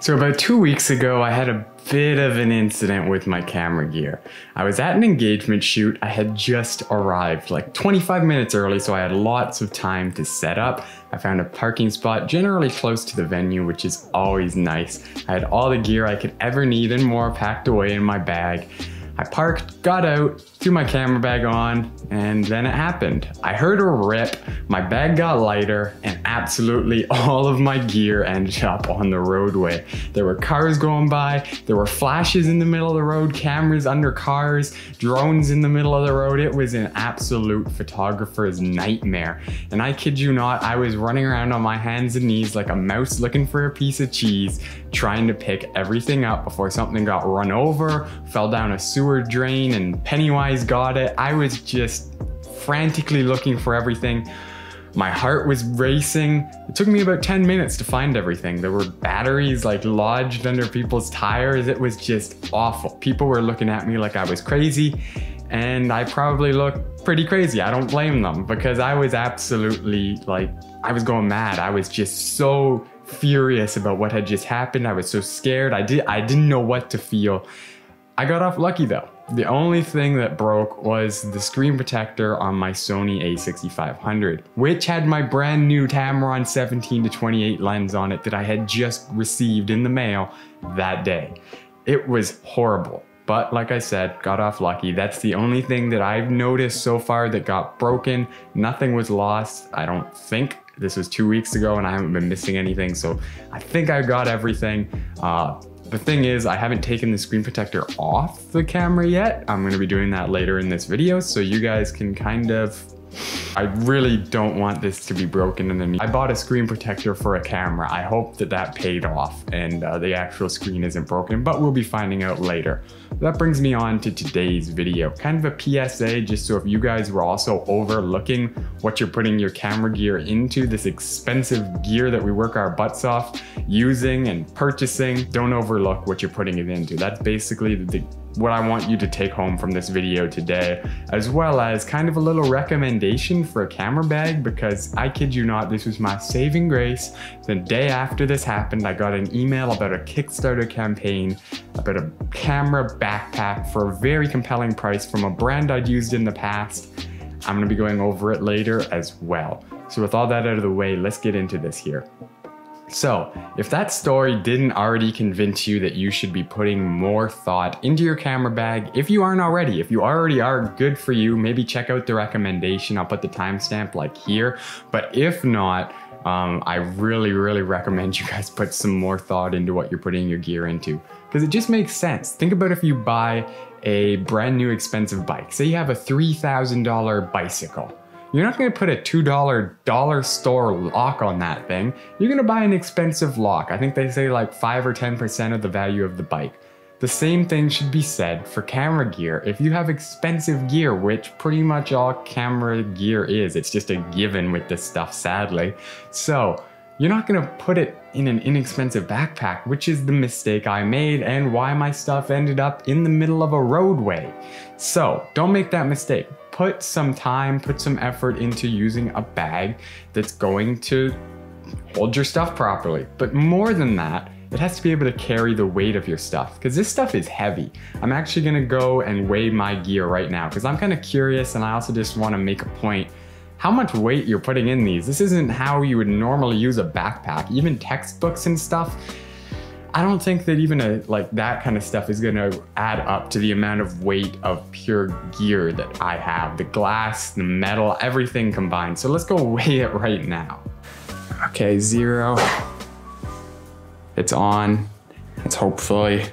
So about 2 weeks ago, I had a bit of an incident with my camera gear. I was at an engagement shoot. I had just arrived like 25 minutes early, so I had lots of time to set up. I found a parking spot generally close to the venue, which is always nice. I had all the gear I could ever need and more packed away in my bag. I parked, got out, threw my camera bag on, and then it happened. I heard a rip, my bag got lighter, and absolutely all of my gear ended up on the roadway. There were cars going by, there were flashes in the middle of the road, cameras under cars, drones in the middle of the road. It was an absolute photographer's nightmare. And I kid you not, I was running around on my hands and knees like a mouse looking for a piece of cheese, trying to pick everything up before something got run over, fell down a sewer drain, and Pennywise got it. I was just frantically looking for everything. My heart was racing. It took me about 10 minutes to find everything. There were batteries like lodged under people's tires. It was just awful. People were looking at me like I was crazy, and I probably looked pretty crazy. I don't blame them, because I was absolutely I was going mad. I was just so furious about what had just happened. I was so scared. I didn't know what to feel. I got off lucky though. The only thing that broke was the screen protector on my Sony a6500, which had my brand new Tamron 17-28 lens on it that I had just received in the mail that day. It was horrible, but like I said, got off lucky. That's the only thing that I've noticed so far that got broken. Nothing was lost, I don't think. This was 2 weeks ago and I haven't been missing anything, so I think I got everything. The thing is, I haven't taken the screen protector off the camera yet. I'm gonna be doing that later in this video, so you guys can I really don't want this to be broken underneath. I bought a screen protector for a camera. I hope that that paid off and the actual screen isn't broken, but we'll be finding out later. That brings me on to today's video. Kind of a PSA, just so if you guys were also overlooking what you're putting your camera gear into, this expensive gear that we work our butts off using and purchasing, don't overlook what you're putting it into. That's basically what I want you to take home from this video today, as well as kind of a little recommendation for a camera bag, because I kid you not, this was my saving grace. The day after this happened, I got an email about a Kickstarter campaign about a camera backpack for a very compelling price from a brand I'd used in the past. I'm gonna be going over it later as well. So with all that out of the way, let's get into this here. So, if that story didn't already convince you that you should be putting more thought into your camera bag, if you aren't already, if you already are, good for you, maybe check out the recommendation. I'll put the timestamp like here, but if not, I really recommend you guys put some more thought into what you're putting your gear into, because it just makes sense. Think about if you buy a brand new expensive bike. Say you have a $3,000 bicycle. You're not gonna put a $2 dollar store lock on that thing. You're gonna buy an expensive lock. I think they say like 5 or 10% of the value of the bike. The same thing should be said for camera gear. If you have expensive gear, which pretty much all camera gear is, it's just a given with this stuff, sadly. So you're not gonna put it in an inexpensive backpack, which is the mistake I made and why my stuff ended up in the middle of a roadway. So don't make that mistake. Put some time, put some effort into using a bag that's going to hold your stuff properly. But more than that, it has to be able to carry the weight of your stuff, because this stuff is heavy. I'm actually gonna go and weigh my gear right now, because I'm kind of curious, and I also just want to make a point. How much weight you're putting in these. This isn't how you would normally use a backpack. Even textbooks and stuff, I don't think that even that kind of stuff is gonna add up to the amount of weight of pure gear that I have. The glass, the metal, everything combined. So let's go weigh it right now. Okay, 0. It's on. It's hopefully,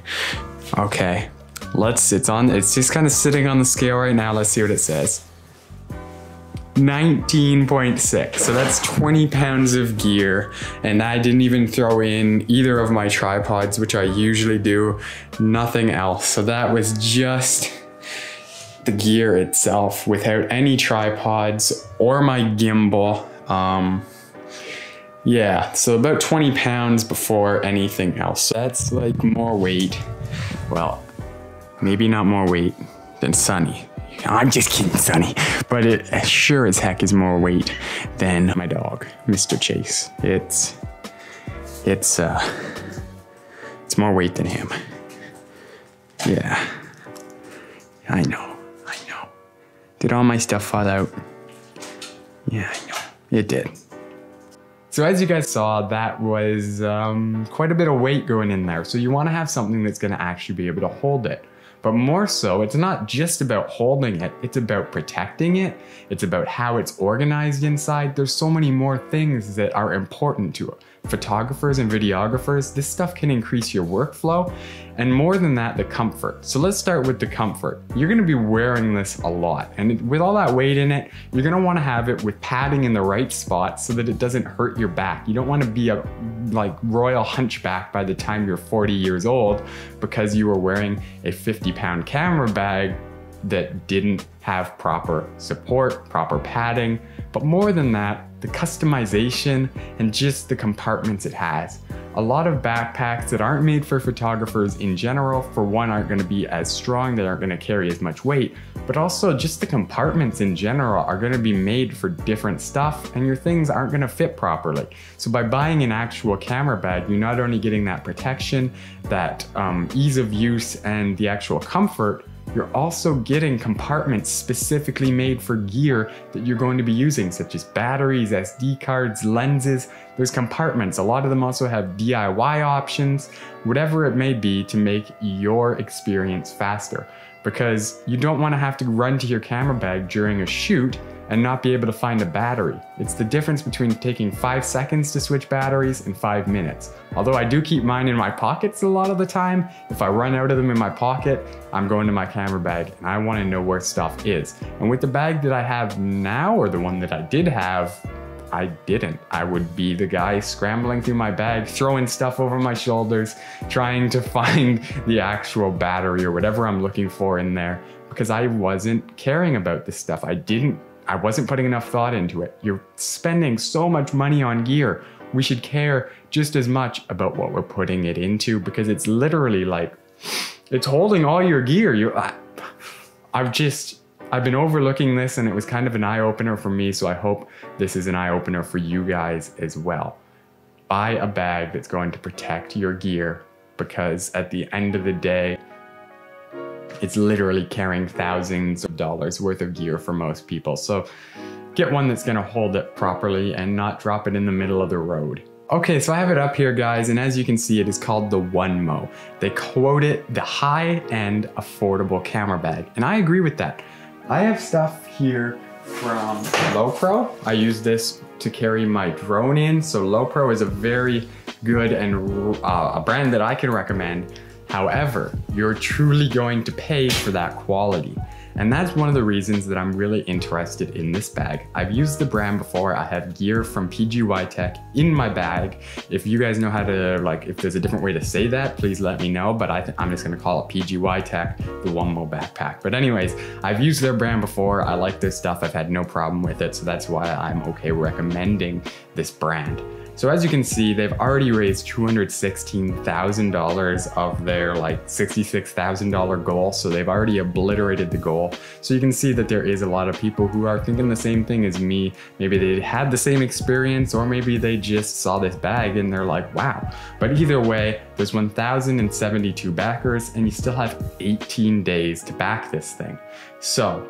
okay. It's on, it's just kind of sitting on the scale right now. Let's see what it says. 19.6, so that's 20 pounds of gear, and I didn't even throw in either of my tripods, which I usually do, nothing else. So that was just the gear itself without any tripods or my gimbal. Yeah, so about 20 pounds before anything else. That's like more weight. Well, maybe not more weight than Sunny. I'm just kidding, Sunny. But it sure as heck is more weight than my dog, Mr. Chase. It's It's more weight than him. Yeah. I know. Did all my stuff fall out? Yeah, I know. It did. So as you guys saw, that was quite a bit of weight going in there. So you want to have something that's going to actually be able to hold it. But more so, it's not just about holding it, it's about protecting it. It's about how it's organized inside. There's so many more things that are important to photographers and videographers. This stuff can increase your workflow, and more than that, the comfort. So let's start with the comfort. You're gonna be wearing this a lot, and with all that weight in it, you're gonna wanna have it with padding in the right spot so that it doesn't hurt your back. You don't wanna be a royal hunchback by the time you're 40 years old because you were wearing a 50-pound camera bag that didn't have proper support, proper padding. But more than that, the customization and just the compartments it has. A lot of backpacks that aren't made for photographers in general, for one, aren't going to be as strong, they aren't going to carry as much weight, but also just the compartments in general are going to be made for different stuff, and your things aren't going to fit properly. So by buying an actual camera bag, you're not only getting that protection, that ease of use, and the actual comfort, you're also getting compartments specifically made for gear that you're going to be using, such as batteries, SD cards, lenses. There's compartments. A lot of them also have DIY options, whatever it may be, to make your experience faster. Because you don't want to have to run to your camera bag during a shoot and not be able to find a battery. It's the difference between taking 5 seconds to switch batteries and 5 minutes. Although I do keep mine in my pockets a lot of the time, if I run out of them in my pocket, I'm going to my camera bag and I want to know where stuff is. And with the bag that I have now, or the one that I did have, I didn't. I would be the guy scrambling through my bag, throwing stuff over my shoulders, trying to find the actual battery or whatever I'm looking for in there, because I wasn't caring about this stuff. I wasn't putting enough thought into it. You're spending so much money on gear. We should care just as much about what we're putting it into, because it's literally like, it's holding all your gear. I've been overlooking this, and it was kind of an eye-opener for me, so I hope this is an eye-opener for you guys as well. Buy a bag that's going to protect your gear, because at the end of the day, it's literally carrying thousands of dollars worth of gear for most people. So get one that's gonna hold it properly and not drop it in the middle of the road. Okay, so I have it up here, guys, and as you can see, it is called the OneMo. They quote it the high-end affordable camera bag, and I agree with that. I have stuff here from Lowepro. I use this to carry my drone in, so Lowepro is a very good and a brand that I can recommend. However, you're truly going to pay for that quality. And that's one of the reasons that I'm really interested in this bag. I've used the brand before. I have gear from PGYTech in my bag. If you guys know how to, if there's a different way to say that, please let me know. But I'm just gonna call it PGYTech, the OneMo backpack. But anyways, I've used their brand before. I like their stuff. I've had no problem with it. So that's why I'm okay recommending this brand. So as you can see, they've already raised $216,000 of their $66,000 goal. So they've already obliterated the goal. So you can see that there is a lot of people who are thinking the same thing as me. Maybe they had the same experience, or maybe they just saw this bag and they're like, wow. But either way, there's 1,072 backers and you still have 18 days to back this thing. So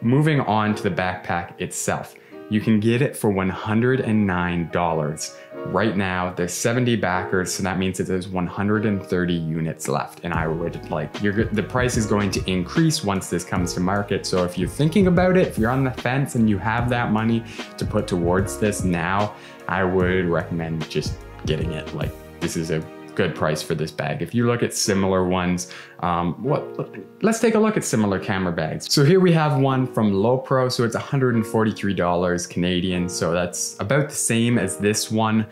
moving on to the backpack itself. You can get it for $109. Right now, there's 70 backers, so that means that there's 130 units left. And I would the price is going to increase once this comes to market. So if you're thinking about it, if you're on the fence and you have that money to put towards this now, I would recommend just getting it. This is a good price for this bag. If you look at similar ones, let's take a look at similar camera bags. So here we have one from Lowepro, so it's $143 Canadian, so that's about the same as this one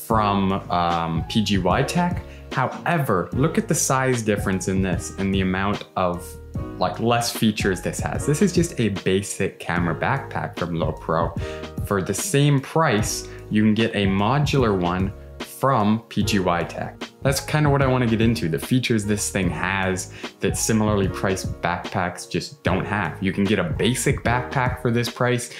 from PGYTech. However, look at the size difference in this and the amount of less features this has. This is just a basic camera backpack from Lowepro. For the same price, you can get a modular one from PGYTech. that's kind of what I want to get into. The features this thing has that similarly priced backpacks just don't have. You can get a basic backpack for this price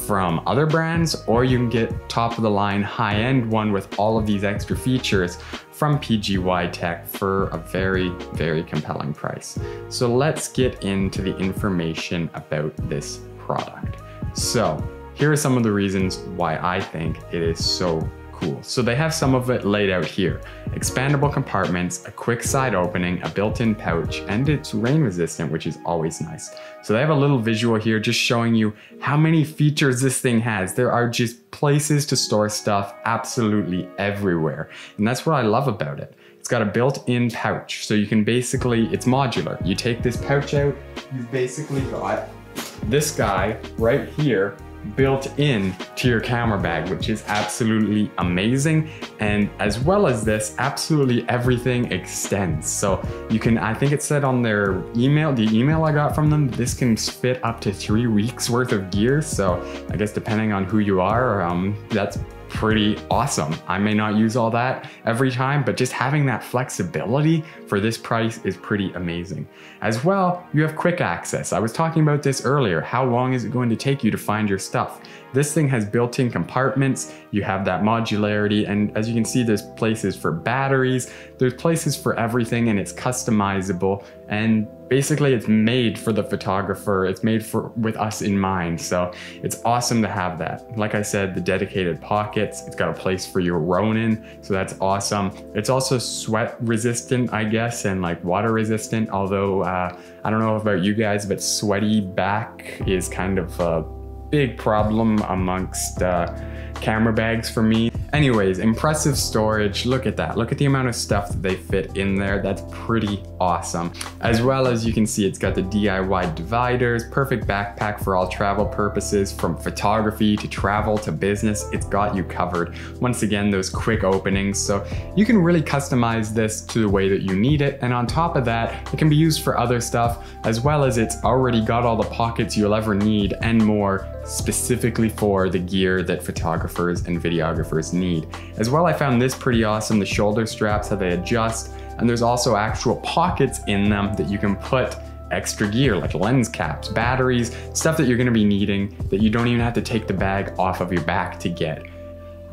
from other brands, or you can get top of the line high-end one with all of these extra features from PGY Tech for a very, very compelling price. So let's get into the information about this product. So here are some of the reasons why I think it is so cool. So they have some of it laid out here. Expandable compartments, a quick side opening, a built-in pouch, and it's rain resistant, which is always nice. So they have a little visual here just showing you how many features this thing has. There are just places to store stuff absolutely everywhere. And that's what I love about it. It's got a built-in pouch. So you can basically, it's modular. You take this pouch out, you've basically got this guy right here built in to your camera bag, which is absolutely amazing. And as well as this, absolutely everything extends. So you can, I think it said on their email, the email I got from them, this can fit up to 3 weeks worth of gear. So I guess depending on who you are, that's pretty awesome. I may not use all that every time, but just having that flexibility for this price is pretty amazing. As well, you have quick access. I was talking about this earlier. How long is it going to take you to find your stuff? This thing has built-in compartments. You have that modularity, and as you can see, there's places for batteries, there's places for everything, and it's customizable. And basically it's made for the photographer. It's made with us in mind. So it's awesome to have that. Like I said, the dedicated pockets, it's got a place for your Ronin. So that's awesome. It's also sweat resistant, I guess, and like water resistant. Although I don't know about you guys, but sweaty back is kind of a big problem amongst camera bags for me. Anyways, impressive storage. Look at that. Look at the amount of stuff that they fit in there. That's pretty awesome. As well as you can see, it's got the DIY dividers, perfect backpack for all travel purposes, from photography to travel to business. It's got you covered. Once again, those quick openings. So you can really customize this to the way that you need it. And on top of that, it can be used for other stuff, as well as it's already got all the pockets you'll ever need and more, specifically for the gear that photographers and videographers need. As well, I found this pretty awesome, the shoulder straps, how they adjust, and there's also actual pockets in them that you can put extra gear like lens caps, batteries, stuff that you're going to be needing that you don't even have to take the bag off of your back to get.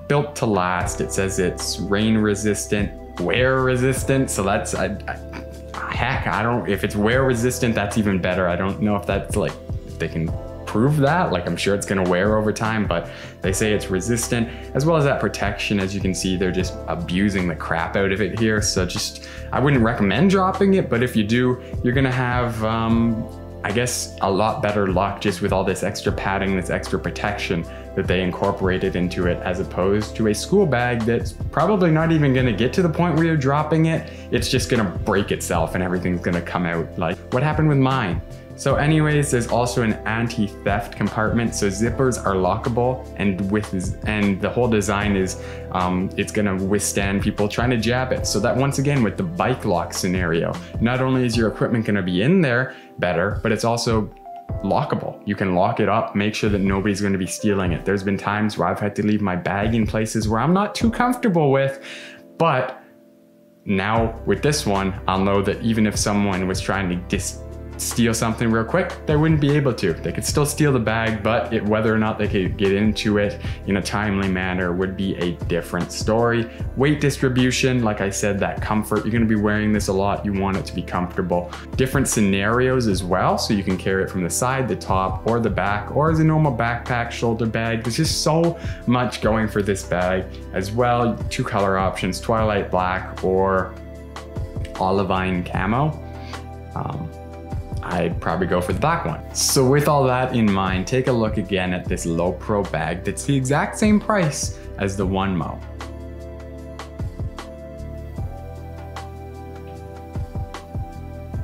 Built to last. It says it's rain resistant, wear resistant, so that's heck, I don't, if it's wear resistant, that's even better. I don't know if that's like, if they can prove that, like I'm sure it's gonna wear over time, but they say it's resistant, as well as that protection. As you can see, they're just abusing the crap out of it here. So just, I wouldn't recommend dropping it, but if you do, you're gonna have, I guess, a lot better luck just with all this extra padding, this extra protection that they incorporated into it, as opposed to a school bag that's probably not even gonna get to the point where you're dropping it. It's just gonna break itself and everything's gonna come out like what happened with mine. So anyways, there's also an anti-theft compartment. So zippers are lockable, and the whole design is, it's gonna withstand people trying to jab it. So that once again, with the bike lock scenario, not only is your equipment gonna be in there better, but it's also lockable. You can lock it up, make sure that nobody's going to be stealing it. There's been times where I've had to leave my bag in places where I'm not too comfortable with, but now with this one, I'll know that even if someone was trying to steal something real quick, they wouldn't be able to. They could still steal the bag, but whether or not they could get into it in a timely manner would be a different story. Weight distribution, like I said, that comfort, you're gonna be wearing this a lot, you want it to be comfortable. Different scenarios as well, so you can carry it from the side, the top, or the back, or as a normal backpack, shoulder bag. There's just so much going for this bag. As well, 2 color options, twilight black or olivine camo. I'd probably go for the black one. So with all that in mind, take a look again at this Lowepro bag that's the exact same price as the OneMo.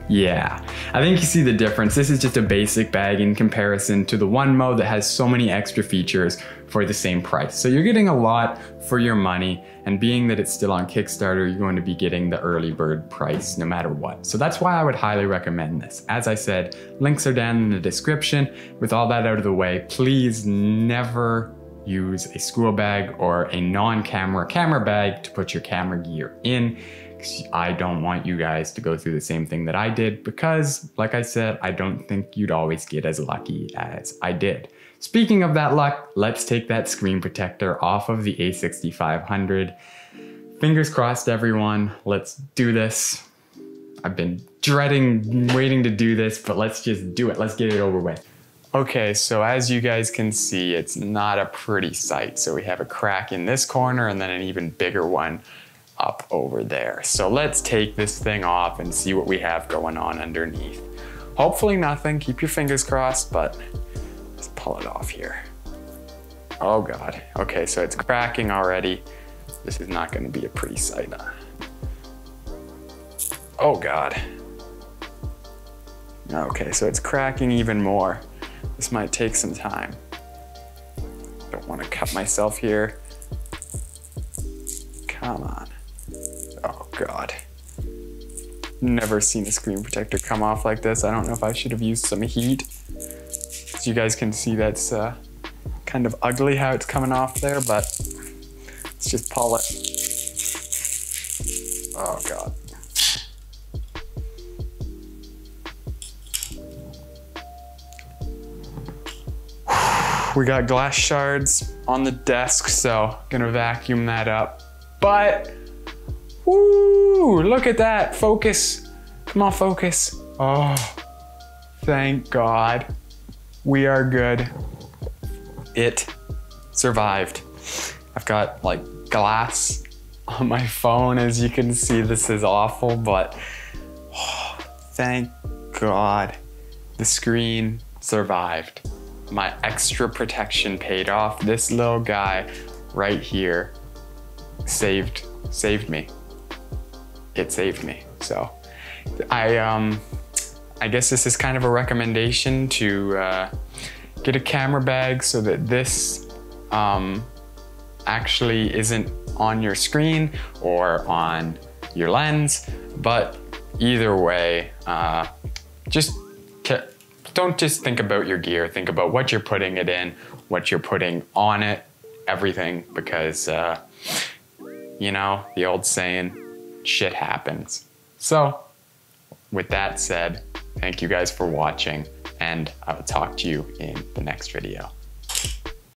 Yeah, I think you see the difference. This is just a basic bag in comparison to the OneMo that has so many extra features for the same price. So you're getting a lot for your money, and being that it's still on Kickstarter, you're going to be getting the early bird price no matter what. So that's why I would highly recommend this. As I said, links are down in the description. With all that out of the way, please never use a school bag or a non-camera camera bag to put your camera gear in. I don't want you guys to go through the same thing that I did because, like I said, I don't think you'd always get as lucky as I did. Speaking of that luck, let's take that screen protector off of the A6500. Fingers crossed, everyone. Let's do this. I've been dreading waiting to do this, but let's just do it. Let's get it over with. Okay, so as you guys can see, it's not a pretty sight. So we have a crack in this corner and then an even bigger one up over there. So let's take this thing off and see what we have going on underneath. Hopefully nothing, keep your fingers crossed, but let's pull it off here. Oh God, okay, so it's cracking already. This is not gonna be a pretty sight. Oh God. Okay, so it's cracking even more. This might take some time. Don't want to cut myself here. Come on. Oh God. Never seen a screen protector come off like this. I don't know if I should have used some heat. As you guys can see, that's kind of ugly how it's coming off there, but let's just pull it. Oh God. We got glass shards on the desk, so gonna vacuum that up. But, woo, look at that, focus. Come on, focus. Oh, thank God. We are good. It survived. I've got like glass on my phone, as you can see. This is awful, but oh, thank God the screen survived. My extra protection paid off. This little guy right here saved me. It saved me. So I guess this is kind of a recommendation to get a camera bag so that this actually isn't on your screen or on your lens. But either way, don't just think about your gear, think about what you're putting it in, what you're putting on it, everything, because, you know, the old saying, shit happens. So, with that said, thank you guys for watching, and I will talk to you in the next video.